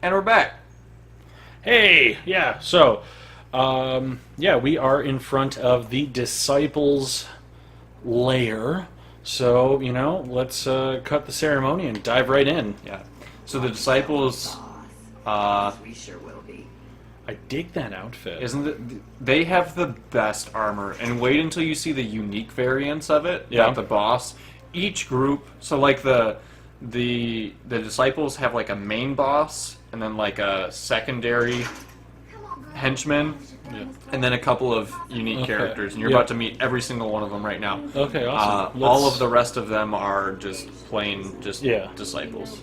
And we're back. Hey, yeah. So, yeah, we are in front of the disciples' lair. So, let's cut the ceremony and dive right in. Yeah. So the disciples, uh, We sure will be. I dig that outfit. isn't it? They have the best armor, and wait until you see the unique variants of it. Yeah. That the boss, each group. So like the disciples have like a main boss, and then like a secondary henchman, Yeah. and then a couple of unique Okay. characters. And you're Yeah. about to meet every single one of them right now. Okay, awesome. All Let's- of the rest of them are just plain, Yeah. disciples.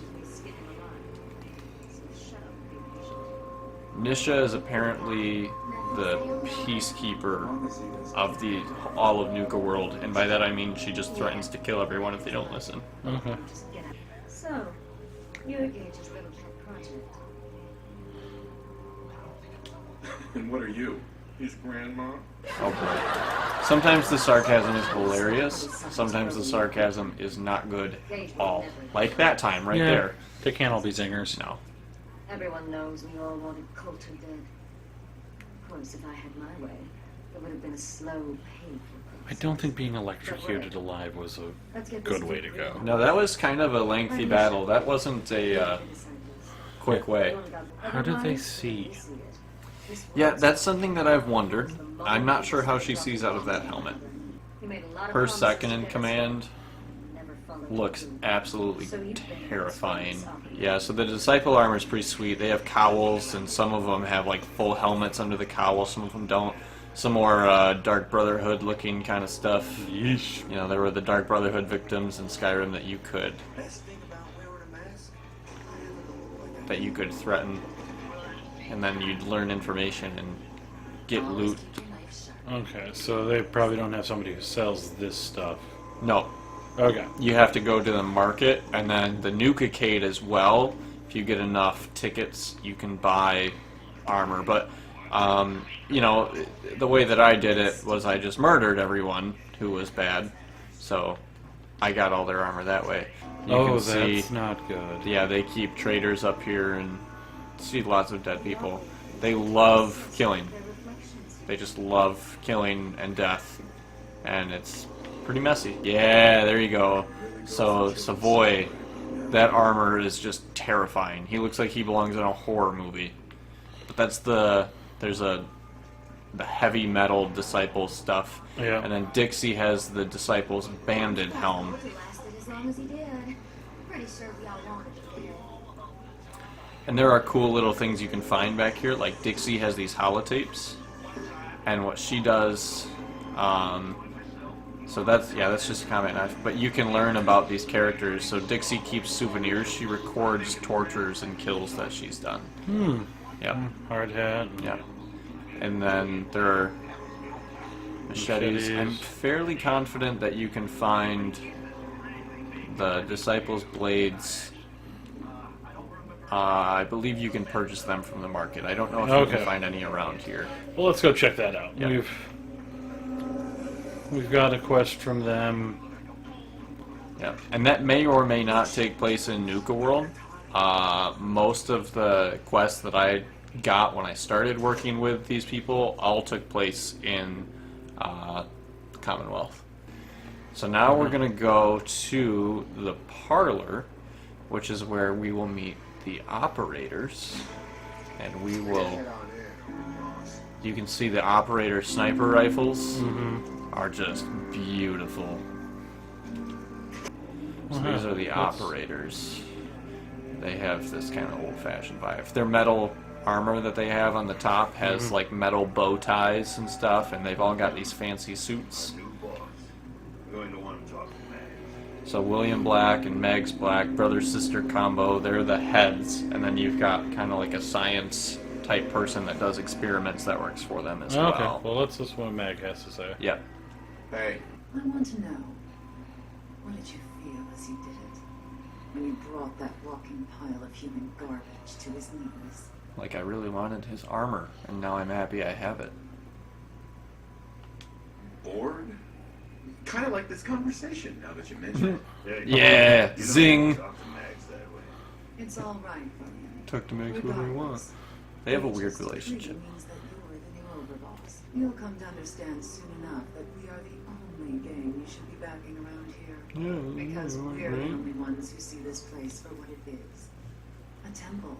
Nisha is apparently the peacekeeper of all of Nuka world, and by that I mean she just threatens to kill everyone if they don't listen. Okay. So, you engaged his little pet project. And what are you? His grandma? Oh boy. Sometimes the sarcasm is hilarious. Sometimes the sarcasm is not good at all. Like that time right Yeah. there. They can't all be zingers. No. Everyone knows we all wanted Coulter dead. Of course, if I had my way, it would have been a slow, painful I process. don't think being electrocuted alive was a Let's get this good way to thing go. real. No, that was kind of a lengthy battle. That wasn't a quick way. How did they see? Yeah, that's something that I've wondered. I'm not sure how she sees out of that helmet. Her second in command looks absolutely terrifying. Yeah, so the disciple armor is pretty sweet. They have cowls, and some of them have like full helmets under the cowl. Some of them don't. Some more Dark Brotherhood looking kind of stuff. Yeesh. You know, there were the Dark Brotherhood victims in Skyrim that you could threaten, and then you'd learn information and get loot. Okay, so they probably don't have somebody who sells this stuff. No, Okay. you have to go to the market, and then the Nuka-cade as well. If you get enough tickets, you can buy armor. But, the way that I did it was I just murdered everyone who was bad. So I got all their armor that way. You Oh, can see, that's not good. yeah, they keep traders up here and see lots of dead people. They love killing. They just love killing and death. And it's pretty messy. Yeah, there you go. So, Savoy, that armor is just terrifying. He looks like he belongs in a horror movie. But that's the heavy metal disciple stuff. Yeah. And then Dixie has the disciple's banded helm. It lasted as long as he did. Pretty sure we all wanted it. And there are cool little things you can find back here. Like Dixie has these holotapes. And what she does, so that's just a comment knife. But you can learn about these characters. So Dixie keeps souvenirs. She records tortures and kills that she's done. Yeah. Hard hat. Yeah. And then there are machetes. I'm fairly confident that you can find the disciples' blades. I believe you can purchase them from the market. I don't know if you Okay. can find any around here. Well, let's go check that out. Yeah. We've got a quest from them. Yeah, and that may or may not take place in Nuka World. Most of the quests that I got when I started working with these people all took place in Commonwealth. So now we're going to go to the parlor, which is where we will meet the operators, and we will... You can see the operator sniper rifles are just beautiful. So these are the operators. They have this kind of old-fashioned vibe. Their metal armor that they have on the top has like metal bow ties and stuff, and they've all got these fancy suits. Going to want to talk to Meg. So William Black and Meg's Black, brother-sister combo, they're the heads, and then you've got kind of like a science type person that does experiments that works for them as Okay. well. Well, let's listen to what Mag has to say. Yeah. Hey, I want to know, what did you feel as you did it? When you brought that walking pile of human garbage to his knees? Like I really wanted his armor, and now I'm happy I have it. bored? Kind of like this conversation now that you mention it. Yeah, You don't zing. talk to Mags that way. It's all right, William. Took to make who we want. Regardless, They have a it weird just relationship. truly means that you're the new overboss. You'll come to understand soon enough that we are the only gang you should be backing around here. Yeah, Because we're the right. only ones who see this place for what it is. A temple.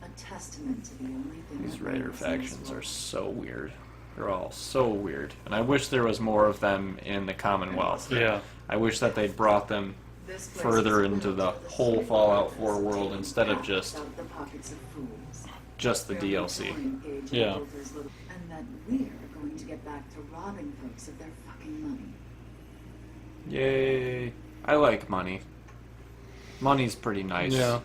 A testament to the only thing These that Raider matters in this factions are world. so weird. They're all so weird. And I wish there was more of them in the Commonwealth. Yeah. I wish that they brought them This place further is into the built for whole sole Fallout purpose 4 of world taking instead of cash just out of the pockets of fools. just the They're DLC. controlling Gage and Yeah. Volker's little- And that we're going to get back to robbing folks of their fucking money. Yay. I like money. Money's pretty nice. Yeah.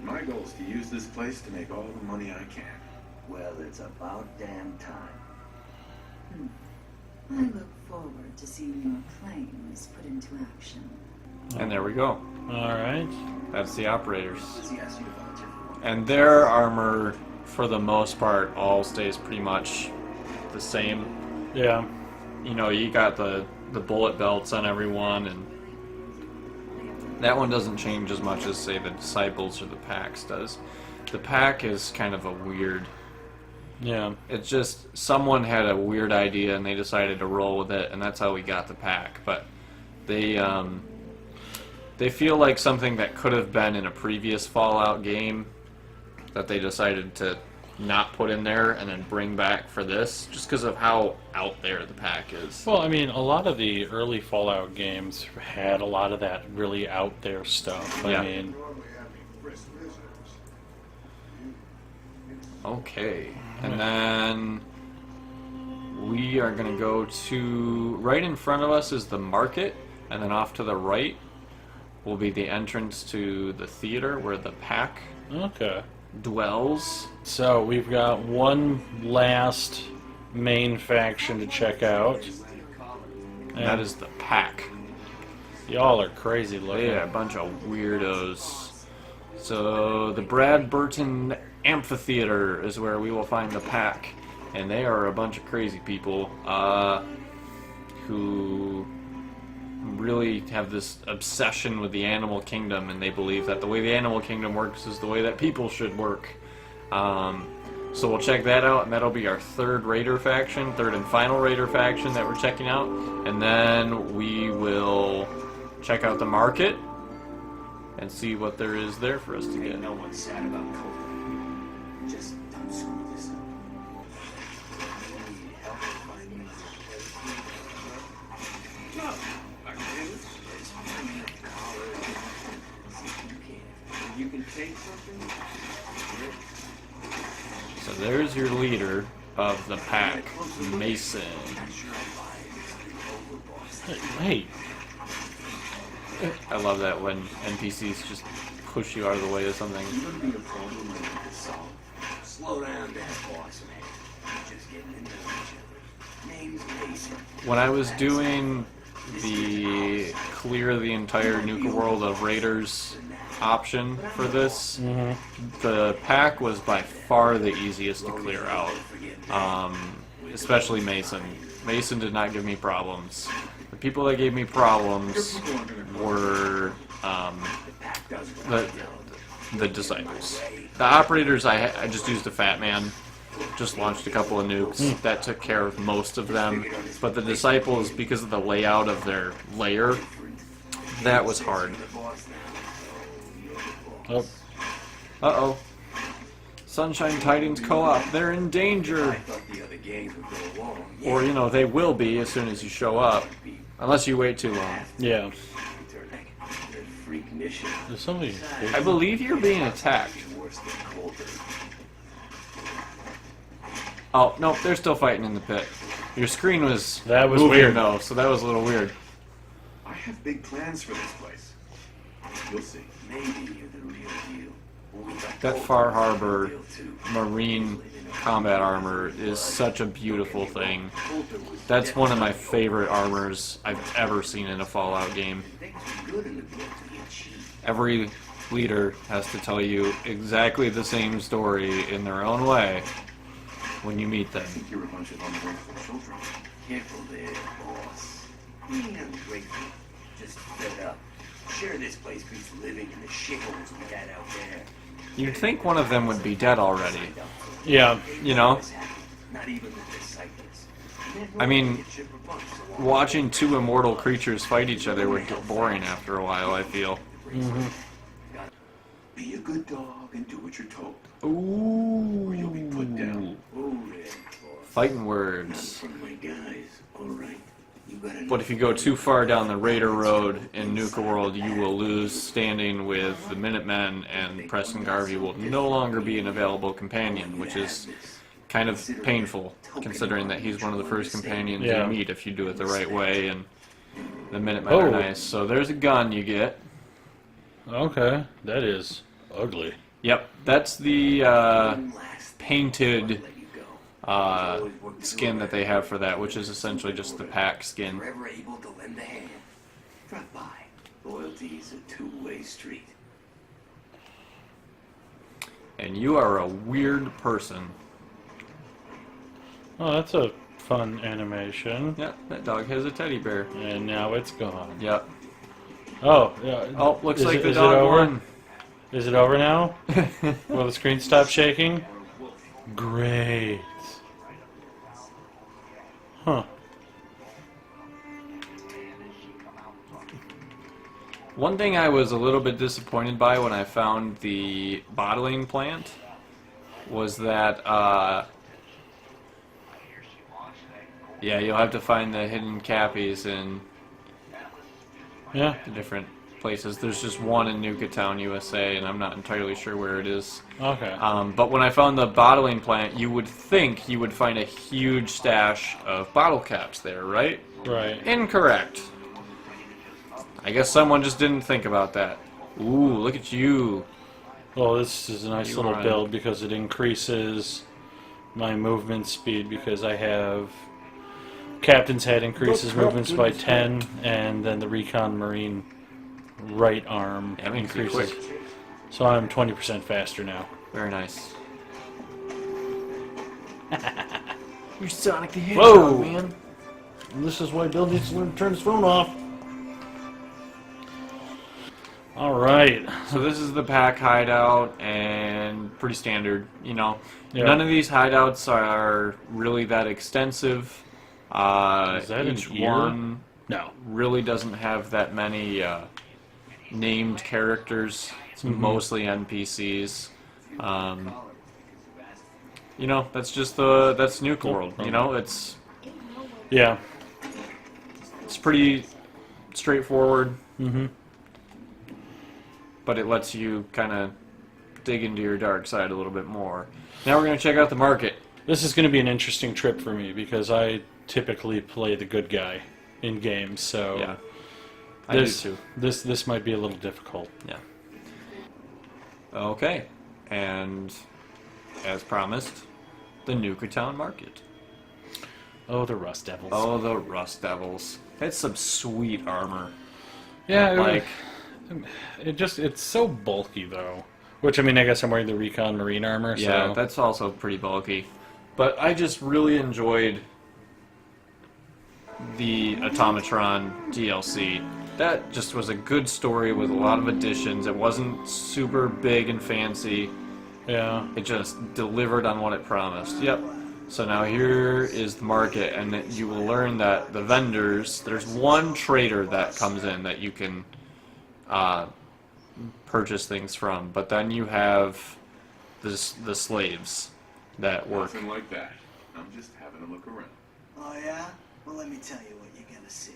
My goal is to use this place to make all the money I can. Well, it's about damn time. I look forward to seeing your claims put into action. And there we go. Alright. That's the operators. Does he ask you to volunteer for one? And their armor, for the most part, all stays pretty much the same. Yeah. You know, you got the bullet belts on everyone, and that one doesn't change as much as, say, the Disciples or the Packs does. The Pack is kind of a weird... Yeah. It's just someone had a weird idea and they decided to roll with it, and that's how we got the Pack. But they feel like something that could have been in a previous Fallout game that they decided to not put in there and then bring back for this, just because of how out there the Pack is. Well, I mean, a lot of the early Fallout games had a lot of that really out there stuff. Yeah. I mean, Okay, and then we are going to go to... Right in front of us is the market, and then off to the right will be the entrance to the theater where the Pack okay. dwells. So we've got one last main faction to check out. And that And is the Pack. y'all are crazy looking. Yeah, a bunch of weirdos. So the Brad Burton Amphitheater is where we will find the Pack, and they are a bunch of crazy people who really have this obsession with the animal kingdom, and they believe that the way the animal kingdom works is the way that people should work. So we'll check that out, and that'll be our third and final Raider faction that we're checking out, and then we will check out the market and see what there is there for us to get. Ain't no one's sad about Colton. Just don't screw this up. You need help finding No, I can't. you can take something. So there's your leader of the Pack, Mason. Hey, I love that when NPCs just push you out of the way of something. Could be a problem we need to solve. Slow down there, boss man. We're just getting to know each other. Name's Mason. When I was doing the clear the entire Nuka world of Raiders option for this, the Pack was by far the easiest to clear out. Especially Mason. Mason did not give me problems. The people that gave me problems were the Disciples. The Operators, I just used a Fat Man. Just launched a couple of nukes. That took care of most of them. But the Disciples, because of the layout of their layer, that was hard. oh, Uh-oh. Sunshine Titans Co-op, they're in danger. Thought the other gangs would go along. Or, you know, they will be as soon as you show up. Unless you wait too long. yeah. Freak mission. There's somebody. I believe you're being attacked. Worse than Colton. Oh, no, they're still fighting in the pit. Your screen was That was moving, weird. though, so that was a little weird. I have big plans for this place. You'll see. Maybe you're the real deal. When we got That Colton, Far you're the Harbor real too. Marine combat armor is such a beautiful thing. Colton was That's dead. one of my favorite armors I've ever seen in a Fallout game. Things were good in the world to be achieved. Every leader has to tell you exactly the same story in their own way when you meet them. I think you're a bunch of ungrateful children. Careful there, boss. We ain't ungrateful. Just fed up. Sure, this place beats living in the shitholes we had out there. You'd think one of them would be dead already. Yeah. You know? Not even the disciples. I mean, watching two immortal creatures fight each other would get boring after a while, I feel. Mm-hmm. Be a good dog and do what you're told. Ooh. You'll be put down. Oh, yeah. Fighting Not words. from my guys. All right. You better. But if you go too far down the Raider Road in Nuka World, you will lose standing with the Minutemen, and Preston Garvey will no longer be an available companion, which is kind of painful, considering that he's one of the first companions Yeah. you meet if you do it the right way, and the Minutemen are nice. So there's a gun you get. Okay, that is ugly. Yep, that's the painted skin that they have for that, which is essentially just the pack skin. Forever able to lend a hand. Drop by. Loyalty's a two-way street. And you are a weird person. Oh, that's a fun animation. Yep, that dog has a teddy bear. And now it's gone. Yep. Oh, yeah. Oh, looks Is like it- the is it dog over? won. Is it over now? Will the screen stop shaking? Great. Huh. One thing I was a little bit disappointed by when I found the bottling plant was that, yeah, you'll have to find the hidden cappies in Yeah. the different places. There's just one in Nuka Town, USA, and I'm not entirely sure where it is. Okay. But when I found the bottling plant, you would think you would find a huge stash of bottle caps there, right? Right. Incorrect. I guess someone just didn't think about that. Ooh, look at you. Well, this is a nice You little run. build because it increases my movement speed because I have Captain's Head increases movements by 10, and then the Recon Marine right arm Yeah, that makes you increases. quick. So I'm 20% faster now. Very nice. You're Sonic the Whoa! Hedgehog, man. And this is why Bill needs to learn to turn his phone off. Alright. So this is the pack hideout, and pretty standard, you know. Yeah. None of these hideouts are really that extensive. Is that an each ear? one No. really doesn't have that many named characters. It's mostly NPCs. You know, that's just that's Nuka World. You know, it's Yeah. pretty straightforward, Mm-hmm. but it lets you kind of dig into your dark side a little bit more. Now we're gonna check out the market. This is going to be an interesting trip for me because I typically play the good guy in games, so Yeah, I do this, too. This might be a little difficult. Yeah. Okay, and as promised, the Nuka Town Market. Oh, the Rust Devils. Oh, the Rust Devils. That's some sweet armor. yeah, Like, it's so bulky though. Which I mean, I guess I'm wearing the Recon Marine armor. yeah, so. that's also pretty bulky. But I just really enjoyed the Automatron DLC. That just was a good story with a lot of additions. It wasn't super big and fancy. Yeah. It just delivered on what it promised. Yep. So now here is the market, and you will learn that the vendors, there's one trader that comes in that you can purchase things from, but then you have the slaves that work. Nothing like that. I'm just having a look around. Oh yeah? Well, let me tell you what you're gonna see.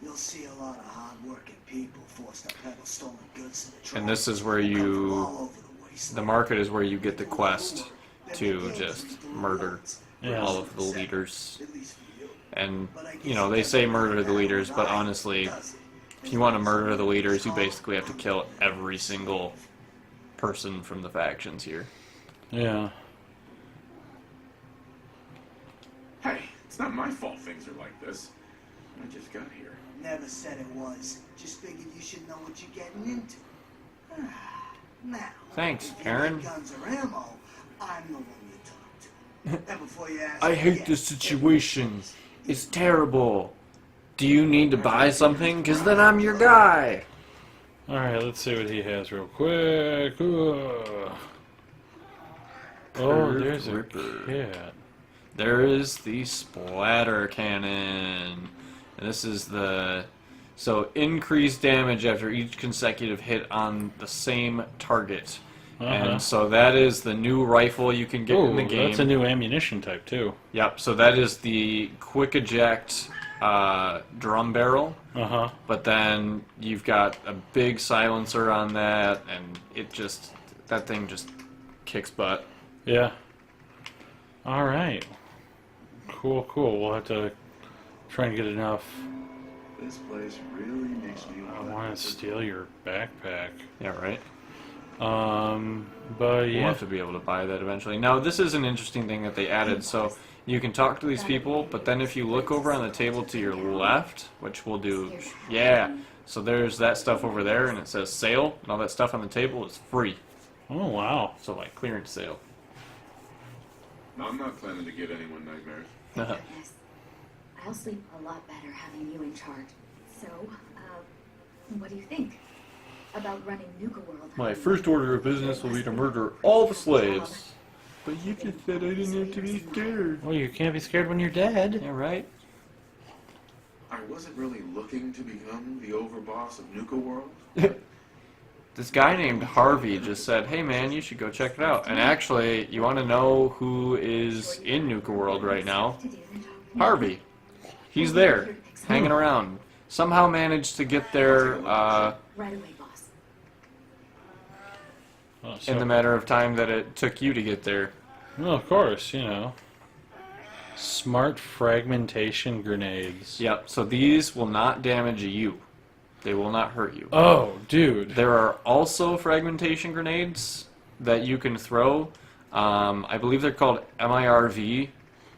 You'll see a lot of hard-working people forced to peddle stolen goods to the tribes. And this is where They'll come from you, all over the wasteland. the market is where you get the quest to just murder Yeah. all of the leaders. At least for you. And, you know, they say murder the leaders, but honestly, if you want to murder the leaders, you basically have to kill every single person from the factions here. Yeah. Hey, it's not my fault things are like this. I just got here. Never said it was. Just figured you should know what you're getting into. Now, Thanks, if you Aaron. need guns or ammo, I'm the one you talk to. And before you ask I hate again, this situation. It's terrible. Do you need to buy something? Because then I'm your guy. Alright, let's see what he has real quick. Oh, there's a Ripper. cat. There is the splatter cannon. And this is the... So, increased damage after each consecutive hit on the same target. And so that is the new rifle you can get in the game. That's a new ammunition type, too. Yep, so that is the quick eject drum barrel. But then you've got a big silencer on that, and it just... That thing just kicks butt. Yeah. Alright. Cool, cool. We'll have to try and get enough. This place really makes me I want to steal your backpack. Yeah, right? But We'll yeah. have to be able to buy that eventually. Now, this is an interesting thing that they added. So you can talk to these people, but then if you look over on the table to your left, which we'll do, yeah. So there's that stuff over there, and it says sale, and all that stuff on the table is free. Oh, wow. So like clearance sale. I'm not planning to give anyone nightmares. Yes. I'll sleep a lot better having you in charge. So, what do you think about running Nuka World? My first order of business will be to murder all the slaves. But you just said I didn't have to be scared. Well, you can't be scared when you're dead. Yeah, right? I wasn't really looking to become the overboss of Nuka World. This guy named Harvey just said, hey man, you should go check it out. And actually, you want to know who is in Nuka World right now? Harvey. He's there, hanging around. Somehow managed to get there Right away, boss. Oh, so, in the matter of time that it took you to get there. well, of course, you know. Smart fragmentation grenades. Yep, so these will not damage you. They will not hurt you. Oh, dude. There are also fragmentation grenades that you can throw. I believe they're called MIRV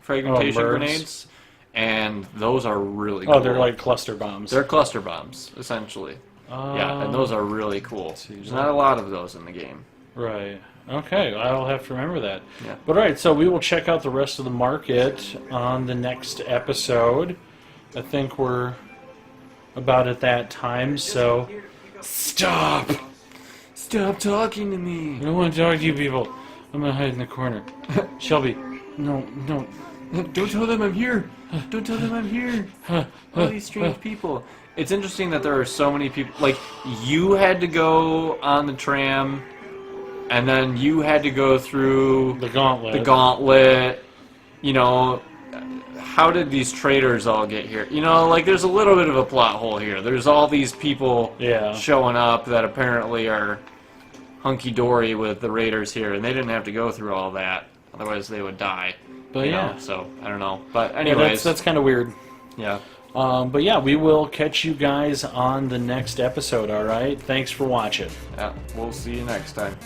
fragmentation birds. grenades. And those are really cool. Oh, they're like cluster bombs. They're cluster bombs, essentially. Yeah, and those are really cool. There's not a lot of those in the game. Right. Okay, I'll have to remember that. Yeah. But all right, so we will check out the rest of the market on the next episode. I think we're about at that time, so stop! Stop talking to me! I don't want to talk to you people. I'm gonna hide in the corner. Shelby, no. Don't tell them I'm here! Don't tell them I'm here! All these strange people. It's interesting that there are so many people. Like, you had to go on the tram, and then you had to go through The gauntlet. You know, how did these traitors all get here? You know, like, there's a little bit of a plot hole here. There's all these people showing up that apparently are hunky-dory with the raiders here, and they didn't have to go through all that. Otherwise, they would die. But you yeah. know, so, I don't know. But Yeah, anyways. that's kind of weird. Yeah. But yeah, we will catch you guys on the next episode, alright? Thanks for watching. Yeah, we'll see you next time.